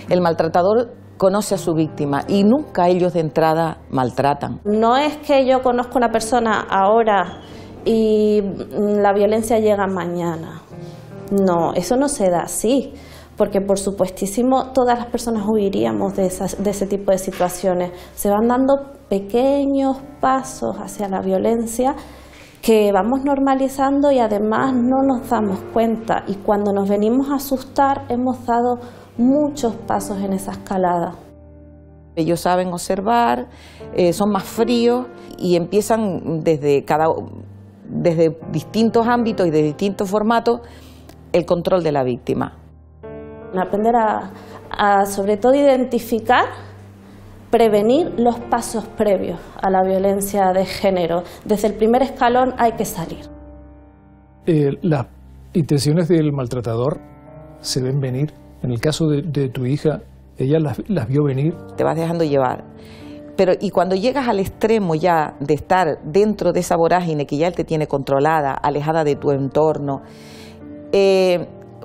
El maltratador conoce a su víctima y nunca ellos de entrada maltratan. No es que yo conozco a una persona ahora y la violencia llega mañana. No, eso no se da así. Porque por supuestísimo todas las personas huiríamos de ese tipo de situaciones. Se van dando pequeños pasos hacia la violencia que vamos normalizando y además no nos damos cuenta. Y cuando nos venimos a asustar hemos dado muchos pasos en esa escalada. Ellos saben observar, son más fríos y empiezan desde distintos ámbitos y de distintos formatos el control de la víctima. Aprender a sobre todo identificar, prevenir los pasos previos a la violencia de género. Desde el primer escalón hay que salir. Las intenciones del maltratador se ven venir. En el caso de tu hija, ella las vio venir. Te vas dejando llevar. Y cuando llegas al extremo ya de estar dentro de esa vorágine que ya él te tiene controlada, alejada de tu entorno,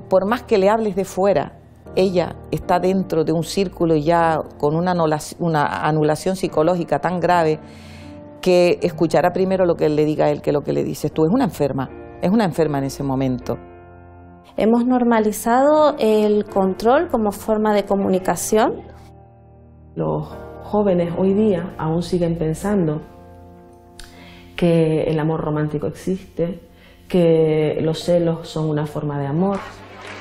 por más que le hables de fuera, ella está dentro de un círculo ya con una anulación psicológica tan grave que escuchará primero lo que él le diga a él que lo que le dices tú. Es una enferma en ese momento. Hemos normalizado el control como forma de comunicación. Los jóvenes hoy día aún siguen pensando que el amor romántico existe, que los celos son una forma de amor,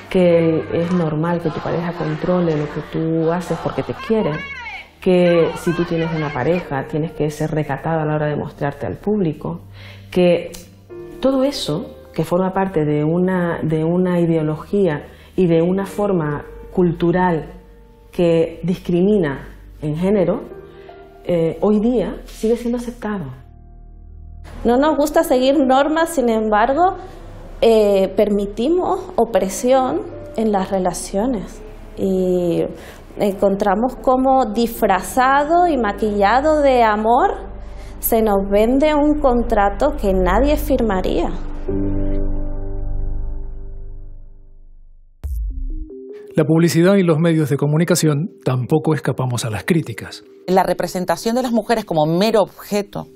que es normal que tu pareja controle lo que tú haces porque te quiere, que si tú tienes una pareja tienes que ser recatada a la hora de mostrarte al público, que todo eso que forma parte de una ideología y de una forma cultural que discrimina en género, hoy día sigue siendo aceptado. No nos gusta seguir normas, sin embargo, permitimos opresión en las relaciones y encontramos como disfrazado y maquillado de amor se nos vende un contrato que nadie firmaría. La publicidad y los medios de comunicación tampoco escapamos a las críticas. La representación de las mujeres como mero objeto,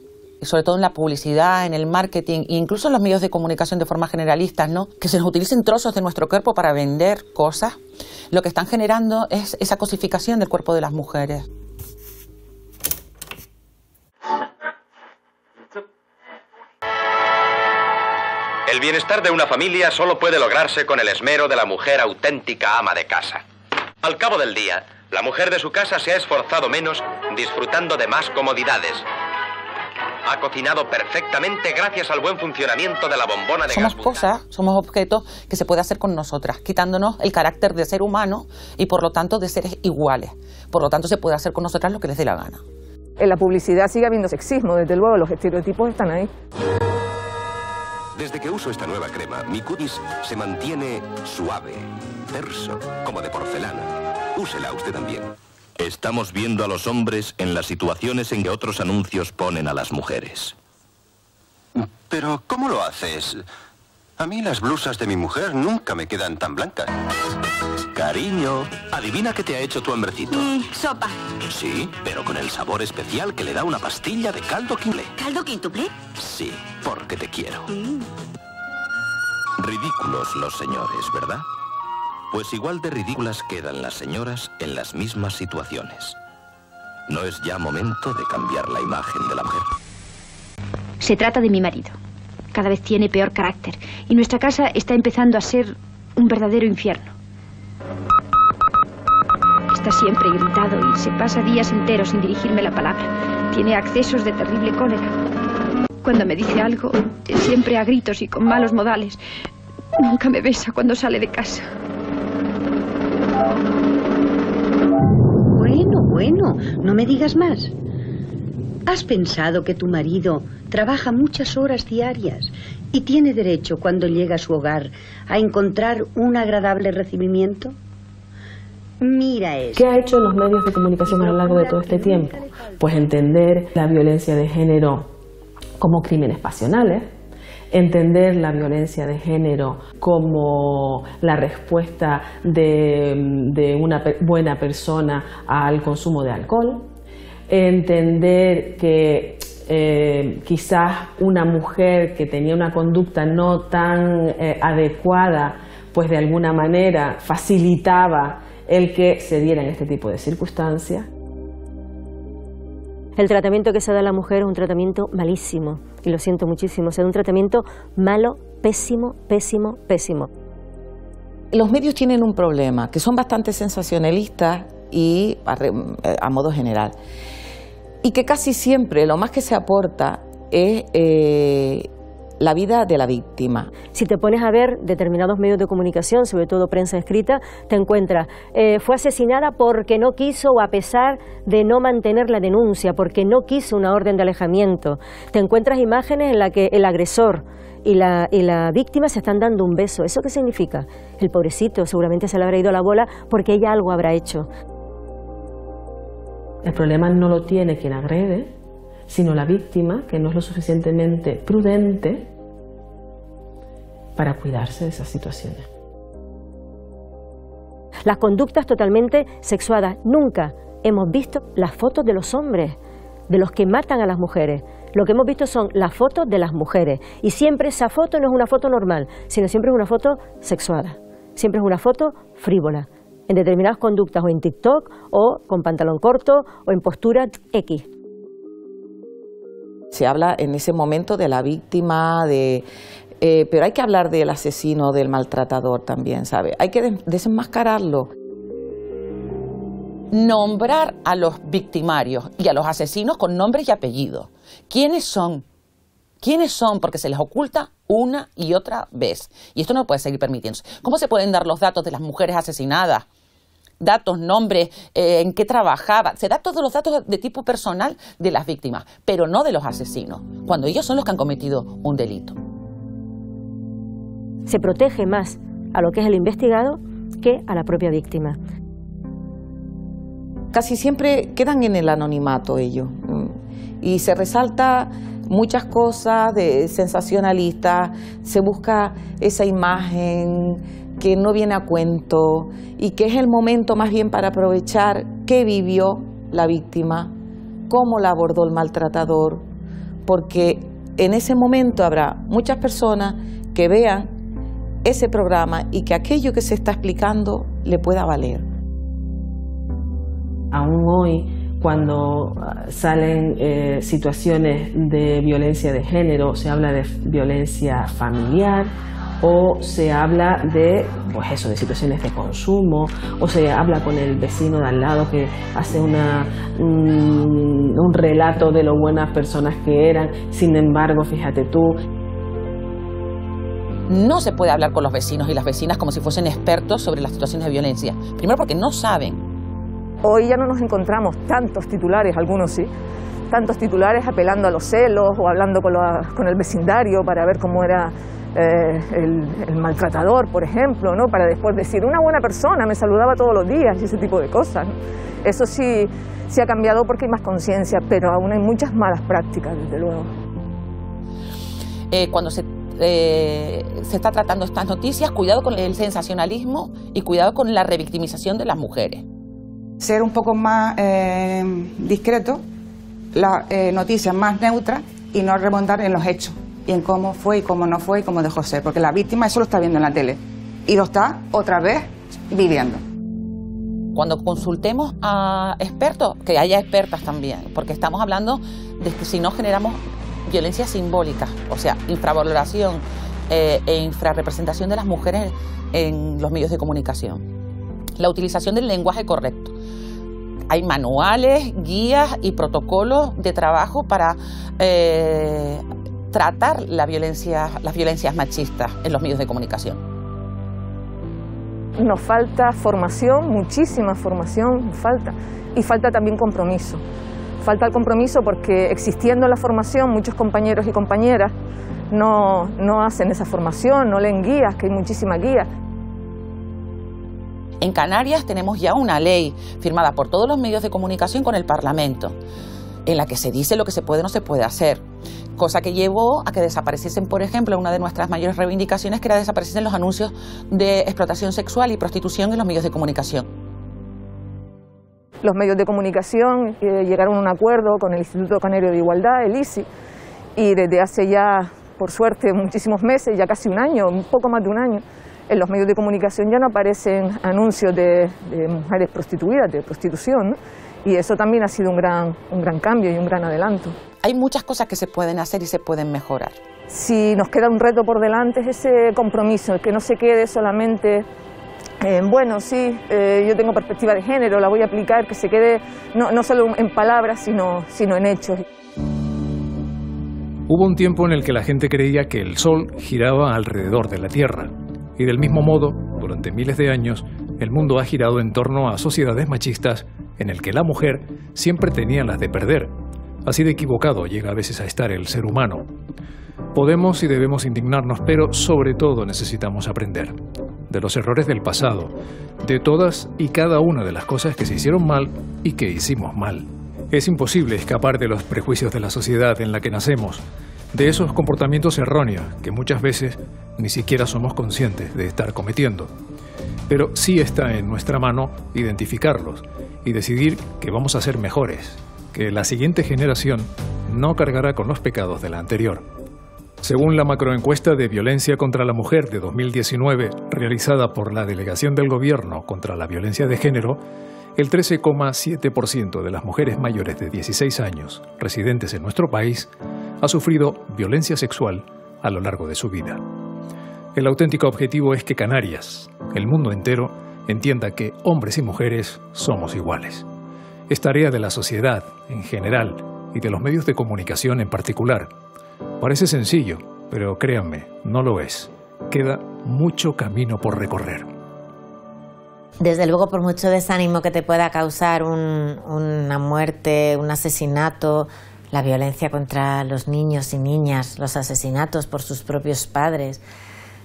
y sobre todo en la publicidad, en el marketing e incluso en los medios de comunicación de forma generalistas, ¿no? Que se nos utilicen trozos de nuestro cuerpo para vender cosas, lo que están generando es esa cosificación del cuerpo de las mujeres. El bienestar de una familia solo puede lograrse con el esmero de la mujer auténtica ama de casa. Al cabo del día, la mujer de su casa se ha esforzado menos, disfrutando de más comodidades. Ha cocinado perfectamente gracias al buen funcionamiento de la bombona de gas. Somos cosas, somos objetos que se puede hacer con nosotras, quitándonos el carácter de ser humano y por lo tanto de seres iguales. Por lo tanto se puede hacer con nosotras lo que les dé la gana. En la publicidad sigue habiendo sexismo, desde luego, los estereotipos están ahí. Desde que uso esta nueva crema, mi cutis se mantiene suave, terso, como de porcelana. Úsela usted también. Estamos viendo a los hombres en las situaciones en que otros anuncios ponen a las mujeres. Pero, ¿cómo lo haces? A mí las blusas de mi mujer nunca me quedan tan blancas. Cariño, adivina qué te ha hecho tu hombrecito. Sopa. Sí, pero con el sabor especial que le da una pastilla de caldo quintuple. ¿Caldo quintuple? Sí, porque te quiero. Ridículos los señores, ¿verdad? Pues igual de ridículas quedan las señoras en las mismas situaciones. ¿No es ya momento de cambiar la imagen de la mujer? Se trata de mi marido. Cada vez tiene peor carácter y nuestra casa está empezando a ser un verdadero infierno. Está siempre irritado y se pasa días enteros sin dirigirme la palabra. Tiene accesos de terrible cólera. Cuando me dice algo, siempre a gritos y con malos modales. Nunca me besa cuando sale de casa. Bueno, no me digas más. ¿Has pensado que tu marido trabaja muchas horas diarias y tiene derecho, cuando llega a su hogar, a encontrar un agradable recibimiento? Mira eso. ¿Qué ha hecho los medios de comunicación a lo largo de todo este tiempo? Pues entender la violencia de género como crímenes pasionales, entender la violencia de género como la respuesta de una buena persona al consumo de alcohol, entender que quizás una mujer que tenía una conducta no tan adecuada, pues de alguna manera facilitaba el que se dieran este tipo de circunstancias. El tratamiento que se da a la mujer es un tratamiento malísimo, y lo siento muchísimo, es un tratamiento malo, pésimo, pésimo, pésimo. Los medios tienen un problema, que son bastante sensacionalistas y a modo general, y que casi siempre lo más que se aporta es la vida de la víctima. Si te pones a ver determinados medios de comunicación, sobre todo prensa escrita, te encuentras, fue asesinada porque no quiso, o a pesar de no mantener la denuncia, porque no quiso una orden de alejamiento. Te encuentras imágenes en las que el agresor y la víctima se están dando un beso. ¿Eso qué significa? El pobrecito seguramente se le habrá ido la bola porque ella algo habrá hecho. El problema no lo tiene quien agrede, sino la víctima, que no es lo suficientemente prudente para cuidarse de esas situaciones. Las conductas totalmente sexuadas. Nunca hemos visto las fotos de los hombres, de los que matan a las mujeres. Lo que hemos visto son las fotos de las mujeres. Y siempre esa foto no es una foto normal, sino siempre es una foto sexuada. Siempre es una foto frívola, en determinadas conductas, o en TikTok, o con pantalón corto, o en postura X. Se habla en ese momento de la víctima, pero hay que hablar del asesino, del maltratador también, ¿sabe? Hay que desenmascararlo. Nombrar a los victimarios y a los asesinos con nombres y apellidos. ¿Quiénes son? ¿Quiénes son? Porque se les oculta una y otra vez. Y esto no puede seguir permitiéndose. ¿Cómo se pueden dar los datos de las mujeres asesinadas? Datos, nombres, en qué trabajaba. Se da todos los datos de tipo personal de las víctimas, pero no de los asesinos, cuando ellos son los que han cometido un delito. Se protege más a lo que es el investigado que a la propia víctima. Casi siempre quedan en el anonimato ellos, y se resalta muchas cosas de sensacionalistas, se busca esa imagen que no viene a cuento y que es el momento más bien para aprovechar qué vivió la víctima, cómo la abordó el maltratador, porque en ese momento habrá muchas personas que vean ese programa y que aquello que se está explicando le pueda valer. Aún hoy, cuando salen situaciones de violencia de género, se habla de violencia familiar, o se habla de, pues eso, de situaciones de consumo, o se habla con el vecino de al lado que hace un relato de lo buenas personas que eran. Sin embargo, fíjate tú, no se puede hablar con los vecinos y las vecinas como si fuesen expertos sobre las situaciones de violencia. Primero porque no saben. Hoy ya no nos encontramos tantos titulares, algunos sí, tantos titulares apelando a los celos o hablando con el vecindario para ver cómo era el maltratador, por ejemplo, ¿no? Para después decir, una buena persona, me saludaba todos los días y ese tipo de cosas, ¿no? Eso sí ha cambiado porque hay más conciencia, pero aún hay muchas malas prácticas, desde luego. Cuando se se está tratando estas noticias, cuidado con el sensacionalismo y cuidado con la revictimización de las mujeres. Ser un poco más discreto, la noticia más neutra y no remontar en los hechos y en cómo fue y cómo no fue y cómo dejó ser, porque la víctima eso lo está viendo en la tele y lo está otra vez viviendo. Cuando consultemos a expertos, que haya expertas también, porque estamos hablando de que si no generamos violencia simbólica, o sea, infravaloración e infrarrepresentación de las mujeres en los medios de comunicación. La utilización del lenguaje correcto. Hay manuales, guías y protocolos de trabajo para tratar las violencias machistas en los medios de comunicación. Nos falta formación, muchísima formación, y falta también compromiso. Falta el compromiso porque existiendo la formación, muchos compañeros y compañeras no hacen esa formación, no leen guías, que hay muchísimas guías. En Canarias tenemos ya una ley firmada por todos los medios de comunicación con el Parlamento, en la que se dice lo que se puede o no se puede hacer, cosa que llevó a que desapareciesen, por ejemplo, una de nuestras mayores reivindicaciones, que era desapareciesen los anuncios de explotación sexual y prostitución en los medios de comunicación. Los medios de comunicación llegaron a un acuerdo con el Instituto Canario de Igualdad, el ICI, y desde hace ya, por suerte, muchísimos meses, ya casi un año, un poco más de un año, en los medios de comunicación ya no aparecen anuncios de mujeres prostituidas, de prostitución, ¿no? Y eso también ha sido un gran cambio y un gran adelanto. Hay muchas cosas que se pueden hacer y se pueden mejorar. Si nos queda un reto por delante es ese compromiso, que no se quede solamente bueno, sí, yo tengo perspectiva de género, la voy a aplicar, que se quede no solo en palabras, sino en hechos. Hubo un tiempo en el que la gente creía que el Sol giraba alrededor de la Tierra, y del mismo modo, durante miles de años, el mundo ha girado en torno a sociedades machistas en el que la mujer siempre tenía las de perder. Así de equivocado llega a veces a estar el ser humano. Podemos y debemos indignarnos, pero sobre todo necesitamos aprender de los errores del pasado, de todas y cada una de las cosas que se hicieron mal y que hicimos mal. Es imposible escapar de los prejuicios de la sociedad en la que nacemos, de esos comportamientos erróneos que muchas veces ni siquiera somos conscientes de estar cometiendo. Pero sí está en nuestra mano identificarlos y decidir que vamos a ser mejores, que la siguiente generación no cargará con los pecados de la anterior. Según la macroencuesta de violencia contra la mujer de 2019, realizada por la Delegación del Gobierno contra la Violencia de Género, el 13,7% de las mujeres mayores de 16 años residentes en nuestro país ha sufrido violencia sexual a lo largo de su vida. El auténtico objetivo es que Canarias, el mundo entero, entienda que hombres y mujeres somos iguales. Es tarea de la sociedad en general y de los medios de comunicación en particular. Parece sencillo, pero créanme, no lo es. Queda mucho camino por recorrer. Desde luego, por mucho desánimo que te pueda causar una muerte, un asesinato, la violencia contra los niños y niñas, los asesinatos por sus propios padres,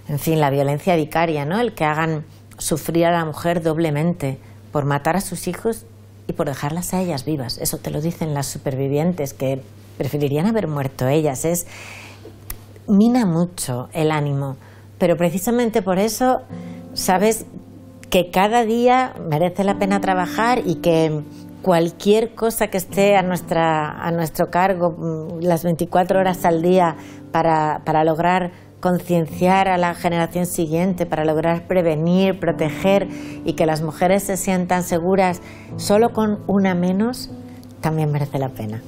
en fin, la violencia vicaria, ¿no? El que hagan sufrir a la mujer doblemente por matar a sus hijos y por dejarlas a ellas vivas. Eso te lo dicen las supervivientes, que preferirían haber muerto ellas. Mina mucho el ánimo, pero precisamente por eso sabes que cada día merece la pena trabajar y que cualquier cosa que esté a nuestro cargo las 24 horas al día para lograr concienciar a la generación siguiente, para lograr prevenir, proteger y que las mujeres se sientan seguras solo con una menos, también merece la pena.